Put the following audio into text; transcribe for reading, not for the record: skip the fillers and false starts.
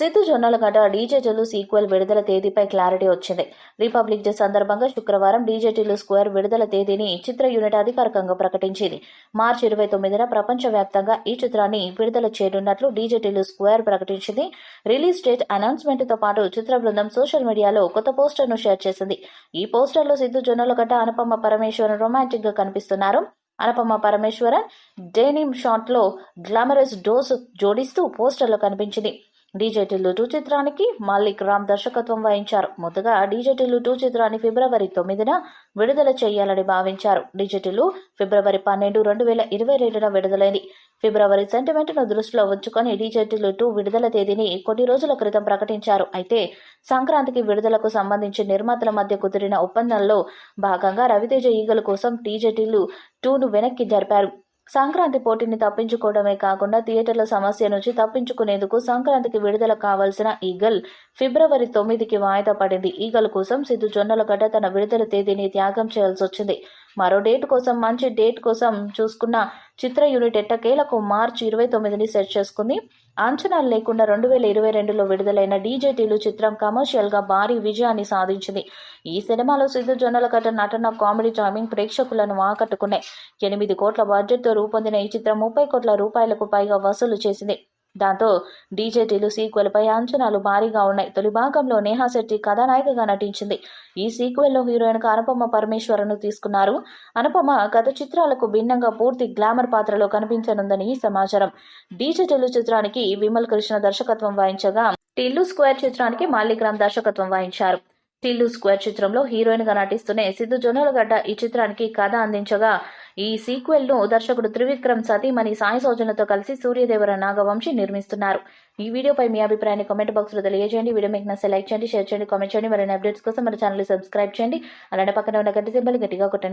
Siddhu Jonnalagadda డీజేటీలు sequel విడుదల తేదీపై clarity వచ్చింది. Republic day సందర్భంగా శుక్రవారం డీజేటీలు స్క్వేర్ విడుదల తేదీని చిత్ర యూనిట్ అధికారికంగా ప్రకటించింది. మార్చి 29న ప్రపంచవ్యాప్తంగా ఈ చిత్రాన్ని విడుదల చేయనున్నట్లు డీజేటీలు స్క్వేర్ ప్రకటించింది. రిలీజ్ డేట్ అనౌన్స్మెంట్తో పాటు చిత్ర బృందం సోషల్ మీడియాలో కొత్త పోస్టర్ను షేర్ చేసింది. ఈ పోస్టర్లో సిద్ధు జొన్నలగడ్డ, అనుపమ పరమేశ్వరన్ రొమాంటిక్ గా కనిపిస్తున్నారు. అనుపమ పరమేశ్వరన్ డెనిమ్ షాట్లో గ్లామరస్ డోస్ జోడిస్తూ పోస్టర్లో కనిపించింది. డీజేటీలు 2 చిత్రానికి మాలిక్ రామ్ దర్శకత్వం వహించారు. ముందుగా డీజేటీలు 2 చిత్రాన్ని ఫిబ్రవరి 9న విడుదల చేయాలని భావించారు. డీజేటీలు ఫిబ్రవరి 12, 2022న విడుదలైంది. ఫిబ్రవరి సెంటిమెంట్ను దృష్టిలో ఉంచుకొని డీజేటీలు 2 విడుదల తేదీని కొన్ని రోజుల క్రితం ప్రకటించారు. అయితే సంక్రాంతికి విడుదలకు సంబంధించి నిర్మాతల మధ్య కుదిరిన ఒప్పందంలో భాగంగా రవితేజ ఈగల కోసం డీజేటీలు 2ను వెనక్కి జరిపారు. సంక్రాంతి పోటీని తప్పించుకోవడమే కాకుండా థియేటర్ల సమస్య నుంచి తప్పించుకునేందుకు సంక్రాంతికి విడుదల కావాల్సిన ఈగల్ ఫిబ్రవరి 9కి వాయిదా పడింది. ఈగల్ కోసం సిద్ధు జొన్నలగడ్డ తన విడుదల తేదీని త్యాగం చేయాల్సి వచ్చింది. మరో డేట్ కోసం మంచి డేట్ కోసం చూసుకున్న చిత్ర యూనిట్ ఎట్టకేలకు మార్చి 29ని సెట్ చేసుకుంది. అంచనాలు లేకుండా 2022లో విడుదలైన డీజేటీలు చిత్రం కమర్షియల్గా భారీ విజయాన్ని సాధించింది. ఈ సినిమాలో సిద్ధు జొన్నలగడ్డ నటన, కామెడీ టైమింగ్ ప్రేక్షకులను ఆకట్టుకున్నాయి. 8 కోట్ల బడ్జెట్తో రూపొందిన ఈ చిత్రం 30 కోట్ల రూపాయలకు పైగా వసూలు చేసింది. దాంతో డీజేటీలు సీక్వెల్పై అంచనాలు భారీగా ఉన్నాయి. తొలి భాగంలో నేహా శెట్టి కథానాయికగా నటించింది. ఈ సీక్వెల్లో హీరోయిన్గా అనుపమ పరమేశ్వరన్ను తీసుకున్నారు. అనుపమ గత చిత్రాలకు భిన్నంగా పూర్తి గ్లామర్ పాత్రలో కనిపించనుందని సమాచారం. డీజేటీలు చిత్రానికి విమల్ కృష్ణ దర్శకత్వం వహించగా, టిల్లు స్క్వేర్ చిత్రానికి మాలిక్ రామ్ దర్శకత్వం వహించారు. టిల్లు స్క్వేర్ చిత్రంలో హీరోయిన్ గా నటిస్తూనే సిద్ధు జొన్నలగడ్డ ఈ చిత్రానికి కథ అందించగా, ఈ సీక్వెల్ ను దర్శకుడు త్రివిక్రమ్ సతీమణి సాయి సౌజన్యతో కలిసి సూర్యదేవర నాగవంశి నిర్మిస్తున్నారు. ఈ వీడియోపై మీ అభిప్రాయాన్ని కామెంట్ బాక్స్ లో తెలియజేయండి. వీడియో మీకు నచ్చితే లైక్ చేయండి, షేర్ చేయండి, కామెంట్ చేయండి. మరిన్ని అప్డేట్స్ కోసం మన ఛానల్ సబ్స్క్రైబ్ చేయండి. అలానే పక్కన ఉన్న గంట సింబల్ గట్టిగా కొట్టండి.